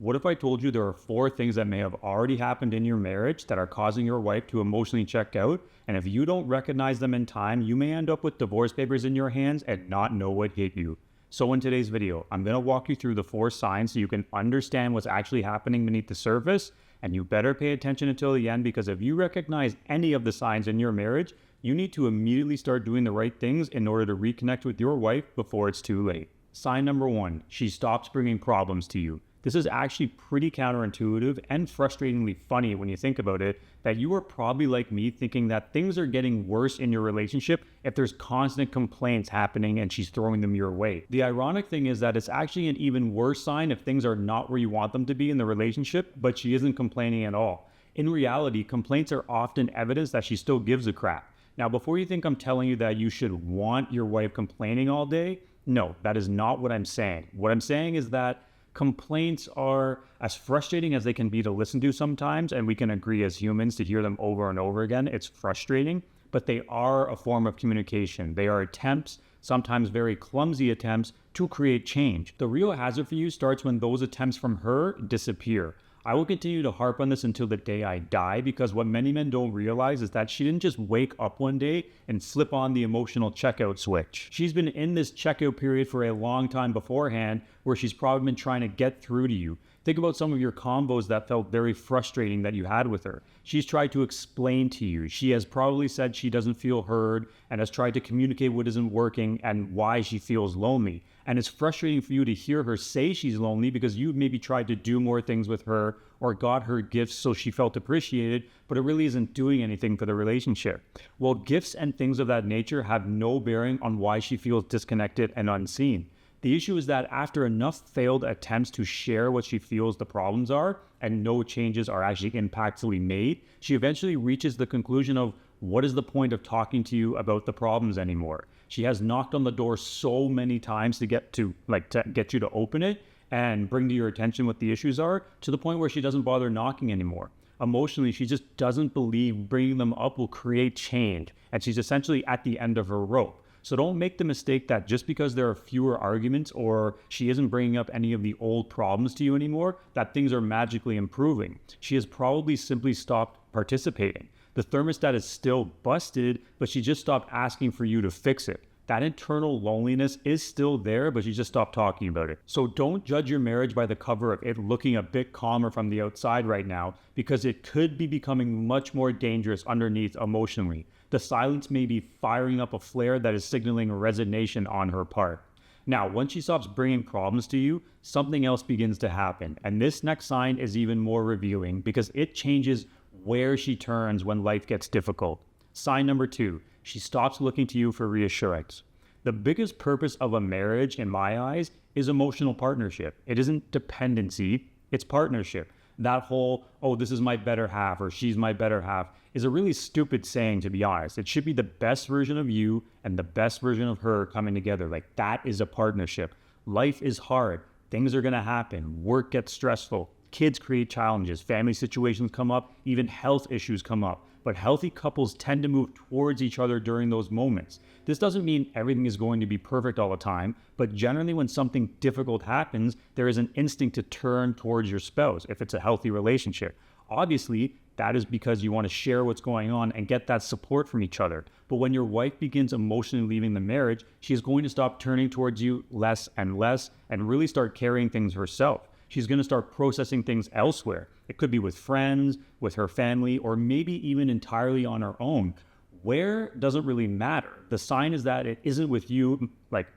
What if I told you there are 4 things that may have already happened in your marriage that are causing your wife to emotionally check out? And if you don't recognize them in time, you may end up with divorce papers in your hands and not know what hit you. So in today's video, I'm going to walk you through the 4 signs so you can understand what's actually happening beneath the surface. And you better pay attention until the end, because if you recognize any of the signs in your marriage, you need to immediately start doing the right things in order to reconnect with your wife before it's too late. Sign number 1, she stops bringing problems to you. This is actually pretty counterintuitive and frustratingly funny when you think about it, that you are probably like me, thinking that things are getting worse in your relationship if there's constant complaints happening and she's throwing them your way. The ironic thing is that it's actually an even worse sign if things are not where you want them to be in the relationship, but she isn't complaining at all. In reality, complaints are often evidence that she still gives a crap. Now, before you think I'm telling you that you should want your wife complaining all day, no, that is not what I'm saying. What I'm saying is that complaints are as frustrating as they can be to listen to sometimes, and we can agree as humans to hear them over and over again. It's frustrating, but they are a form of communication. They are attempts, sometimes very clumsy attempts, to create change. The real hazard for you starts when those attempts from her disappear. I will continue to harp on this until the day I die, because what many men don't realize is that she didn't just wake up one day and flip on the emotional checkout switch. She's been in this checkout period for a long time beforehand, where she's probably been trying to get through to you. Think about some of your combos that felt very frustrating that you had with her. She's tried to explain to you. She has probably said she doesn't feel heard and has tried to communicate what isn't working and why she feels lonely. And it's frustrating for you to hear her say she's lonely because you maybe tried to do more things with her or got her gifts so she felt appreciated, but it really isn't doing anything for the relationship. Well, gifts and things of that nature have no bearing on why she feels disconnected and unseen. The issue is that after enough failed attempts to share what she feels the problems are, and no changes are actually impactfully made, she eventually reaches the conclusion of, what is the point of talking to you about the problems anymore? She has knocked on the door so many times to get you to open it and bring to your attention what the issues are, to the point where she doesn't bother knocking anymore. Emotionally, she just doesn't believe bringing them up will create change, and she's essentially at the end of her rope. So don't make the mistake that just because there are fewer arguments or she isn't bringing up any of the old problems to you anymore, that things are magically improving. She has probably simply stopped participating. The thermostat is still busted, but she just stopped asking for you to fix it. That internal loneliness is still there, but she just stopped talking about it. So don't judge your marriage by the cover of it looking a bit calmer from the outside right now, because it could be becoming much more dangerous underneath emotionally. The silence may be firing up a flare that is signaling resignation on her part. Now, once she stops bringing problems to you, something else begins to happen. And this next sign is even more revealing, because it changes where she turns when life gets difficult. Sign number 2, she stops looking to you for reassurance. The biggest purpose of a marriage, in my eyes, is emotional partnership. It isn't dependency, it's partnership. That whole, oh, this is my better half or she's my better half, is a really stupid saying, to be honest. It should be the best version of you and the best version of her coming together. Like, that is a partnership. Life is hard. Things are going to happen. Work gets stressful. Kids create challenges. Family situations come up. Even health issues come up. But healthy couples tend to move towards each other during those moments. This doesn't mean everything is going to be perfect all the time, but generally when something difficult happens, there is an instinct to turn towards your spouse if it's a healthy relationship. Obviously, that is because you want to share what's going on and get that support from each other. But when your wife begins emotionally leaving the marriage, she is going to stop turning towards you less and less and really start carrying things herself. She's going to start processing things elsewhere. It could be with friends, with her family, or maybe even entirely on her own. Where doesn't really matter. The sign is that it isn't with you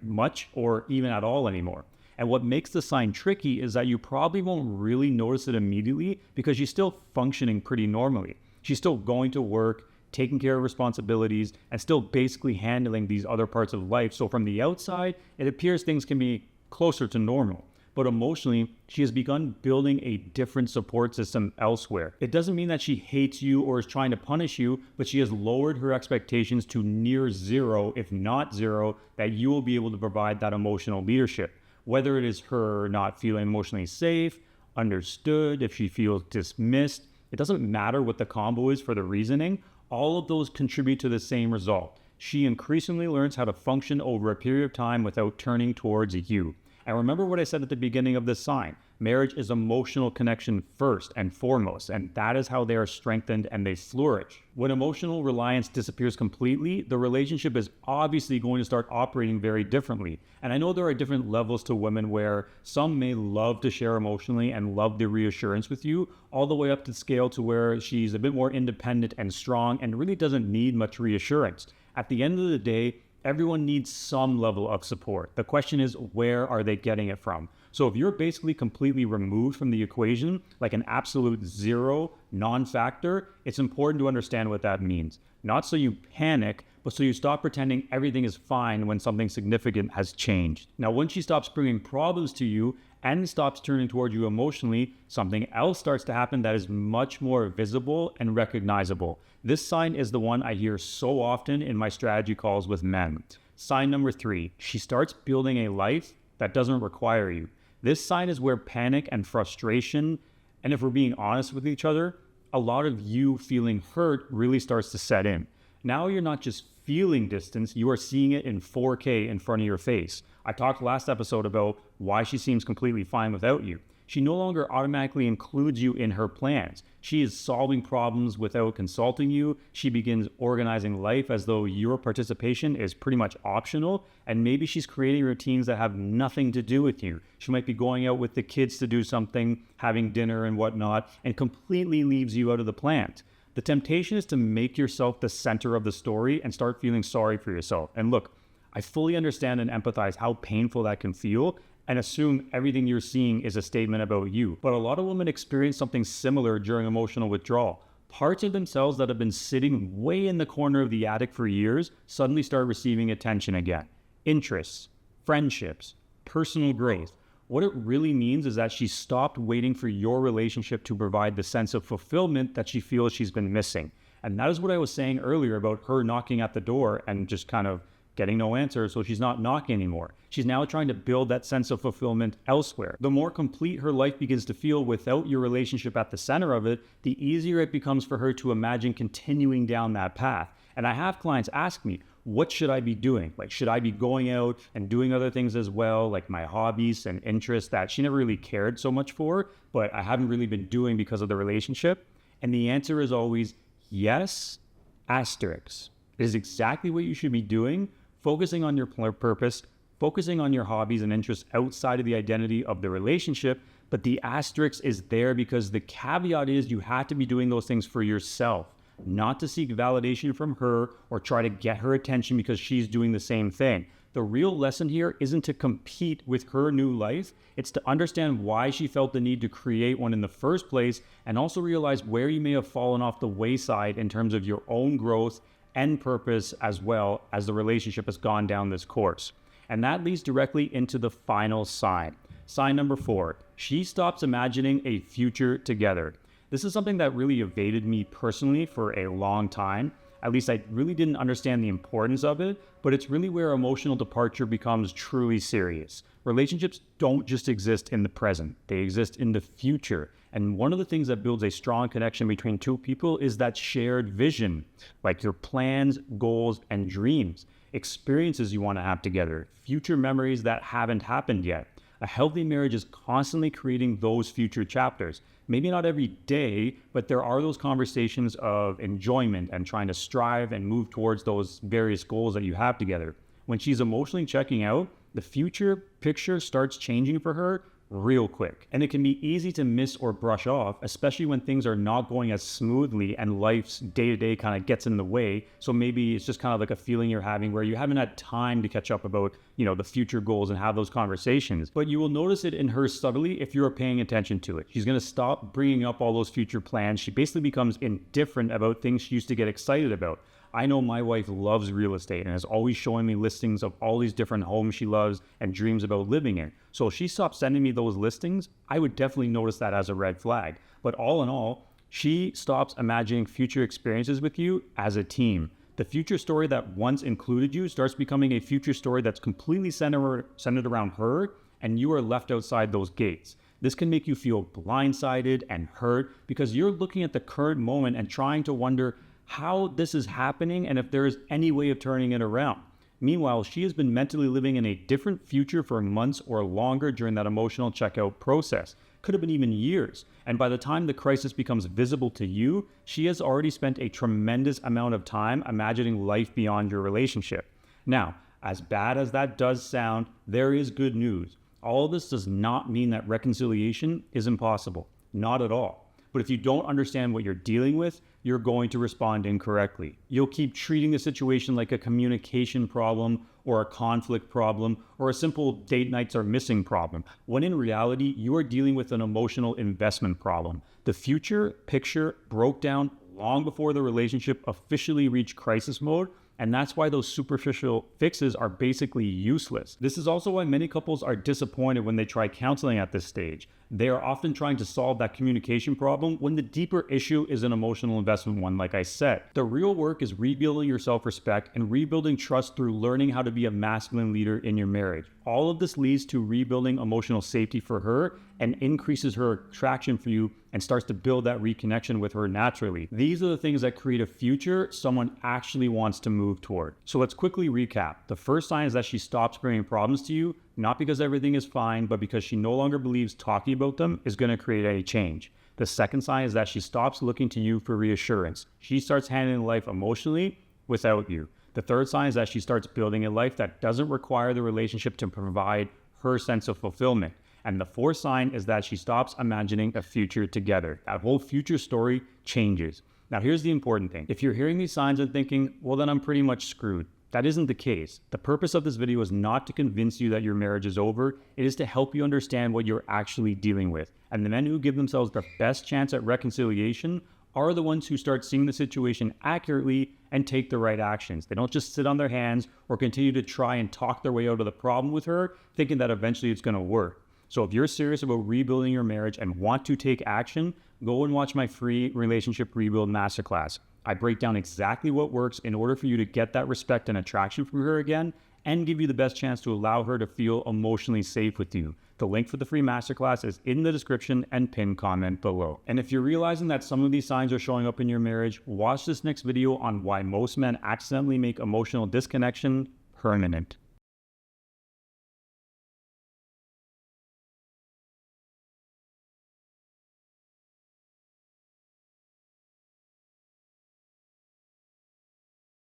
much or even at all anymore. And what makes the sign tricky is that you probably won't really notice it immediately, because she's still functioning pretty normally. She's still going to work, taking care of responsibilities, and still basically handling these other parts of life. So from the outside, it appears things can be closer to normal. But emotionally, she has begun building a different support system elsewhere. It doesn't mean that she hates you or is trying to punish you, but she has lowered her expectations to near zero, if not zero, that you will be able to provide that emotional leadership. Whether it is her not feeling emotionally safe, understood, if she feels dismissed, it doesn't matter what the combo is for the reasoning. All of those contribute to the same result. She increasingly learns how to function over a period of time without turning towards you. And remember what I said at the beginning of this sign. Marriage is emotional connection first and foremost, and that is how they are strengthened and they flourish. When emotional reliance disappears completely, the relationship is obviously going to start operating very differently. And I know there are different levels to women where some may love to share emotionally and love the reassurance with you, all the way up to the scale to where she's a bit more independent and strong and really doesn't need much reassurance. At the end of the day, everyone needs some level of support. The question is, where are they getting it from? So if you're basically completely removed from the equation, like an absolute zero, non-factor, it's important to understand what that means. Not so you panic, but so you stop pretending everything is fine when something significant has changed. Now, when she stops bringing problems to you and stops turning toward you emotionally, something else starts to happen that is much more visible and recognizable. This sign is the one I hear so often in my strategy calls with men. Sign number 3, she starts building a life that doesn't require you. This sign is where panic and frustration, and if we're being honest with each other, a lot of you feeling hurt really starts to set in. Now you're not just feeling distance, you are seeing it in 4K in front of your face. I talked last episode about why she seems completely fine without you. She no longer automatically includes you in her plans. She is solving problems without consulting you. She begins organizing life as though your participation is pretty much optional. And maybe she's creating routines that have nothing to do with you. She might be going out with the kids to do something, having dinner and whatnot, and completely leaves you out of the plans. The temptation is to make yourself the center of the story and start feeling sorry for yourself. And look, I fully understand and empathize how painful that can feel, and assume everything you're seeing is a statement about you. But a lot of women experience something similar during emotional withdrawal. Parts of themselves that have been sitting way in the corner of the attic for years suddenly start receiving attention again. Interests, friendships, personal growth. What it really means is that she stopped waiting for your relationship to provide the sense of fulfillment that she feels she's been missing. And that is what I was saying earlier about her knocking at the door and just kind of getting no answer, so she's not knocking anymore. She's now trying to build that sense of fulfillment elsewhere. The more complete her life begins to feel without your relationship at the center of it, the easier it becomes for her to imagine continuing down that path. And I have clients ask me, what should I be doing? Like, should I be going out and doing other things as well, like my hobbies and interests that she never really cared so much for, but I haven't really been doing because of the relationship? And the answer is always yes, asterisk. It is exactly what you should be doing, focusing on your purpose, focusing on your hobbies and interests outside of the identity of the relationship. But the asterisk is there because the caveat is you have to be doing those things for yourself, not to seek validation from her or try to get her attention because she's doing the same thing. The real lesson here isn't to compete with her new life. It's to understand why she felt the need to create one in the first place, and also realize where you may have fallen off the wayside in terms of your own growth and purpose, as well as the relationship has gone down this course. And that leads directly into the final sign. Sign number 4, she stops imagining a future together. This is something that really evaded me personally for a long time. At least I really didn't understand the importance of it, but it's really where emotional departure becomes truly serious. Relationships don't just exist in the present, they exist in the future. And one of the things that builds a strong connection between two people is that shared vision, like your plans, goals, and dreams, experiences you want to have together, future memories that haven't happened yet. A healthy marriage is constantly creating those future chapters. Maybe not every day, but there are those conversations of enjoyment and trying to strive and move towards those various goals that you have together. When she's emotionally checking out, the future picture starts changing for her real quick. And it can be easy to miss or brush off, especially when things are not going as smoothly and life's day-to-day kind of gets in the way. So maybe it's just kind of like a feeling you're having where you haven't had time to catch up about, the future goals and have those conversations. But you will notice it in her subtly if you're paying attention to it. She's going to stop bringing up all those future plans. She basically becomes indifferent about things she used to get excited about. I know my wife loves real estate and is always showing me listings of all these different homes she loves and dreams about living in. So if she stopped sending me those listings, I would definitely notice that as a red flag. But all in all, she stops imagining future experiences with you as a team. The future story that once included you starts becoming a future story that's completely centered around her, and you are left outside those gates. This can make you feel blindsided and hurt because you're looking at the current moment and trying to wonder how this is happening and if there is any way of turning it around. Meanwhile, she has been mentally living in a different future for months or longer during that emotional checkout process. could have been even years. And by the time the crisis becomes visible to you, she has already spent a tremendous amount of time imagining life beyond your relationship. Now, as bad as that does sound, there is good news. All of this does not mean that reconciliation is impossible. Not at all. But if you don't understand what you're dealing with, you're going to respond incorrectly. You'll keep treating the situation like a communication problem or a conflict problem or a simple date nights are missing problem, when in reality, you are dealing with an emotional investment problem. The future picture broke down long before the relationship officially reached crisis mode, and that's why those superficial fixes are basically useless. This is also why many couples are disappointed when they try counseling at this stage. They are often trying to solve that communication problem when the deeper issue is an emotional investment one, like I said. The real work is rebuilding your self-respect and rebuilding trust through learning how to be a masculine leader in your marriage. All of this leads to rebuilding emotional safety for her and increases her attraction for you and starts to build that reconnection with her naturally. These are the things that create a future someone actually wants to move toward. So let's quickly recap. The first sign is that she stops bringing problems to you, not because everything is fine, but because she no longer believes talking about them is going to create any change. The second sign is that she stops looking to you for reassurance. She starts handling life emotionally without you. The third sign is that she starts building a life that doesn't require the relationship to provide her sense of fulfillment. And the fourth sign is that she stops imagining a future together. That whole future story changes. Now, here's the important thing. If you're hearing these signs and thinking, well, then I'm pretty much screwed. That isn't the case. The purpose of this video is not to convince you that your marriage is over. It is to help you understand what you're actually dealing with. And the men who give themselves the best chance at reconciliation are the ones who start seeing the situation accurately and take the right actions. They don't just sit on their hands or continue to try and talk their way out of the problem with her, thinking that eventually it's going to work. So if you're serious about rebuilding your marriage and want to take action, go and watch my free Relationship Rebuild Masterclass. I break down exactly what works in order for you to get that respect and attraction from her again and give you the best chance to allow her to feel emotionally safe with you. The link for the free masterclass is in the description and pinned comment below. And if you're realizing that some of these signs are showing up in your marriage, watch this next video on why most men accidentally make emotional disconnection permanent.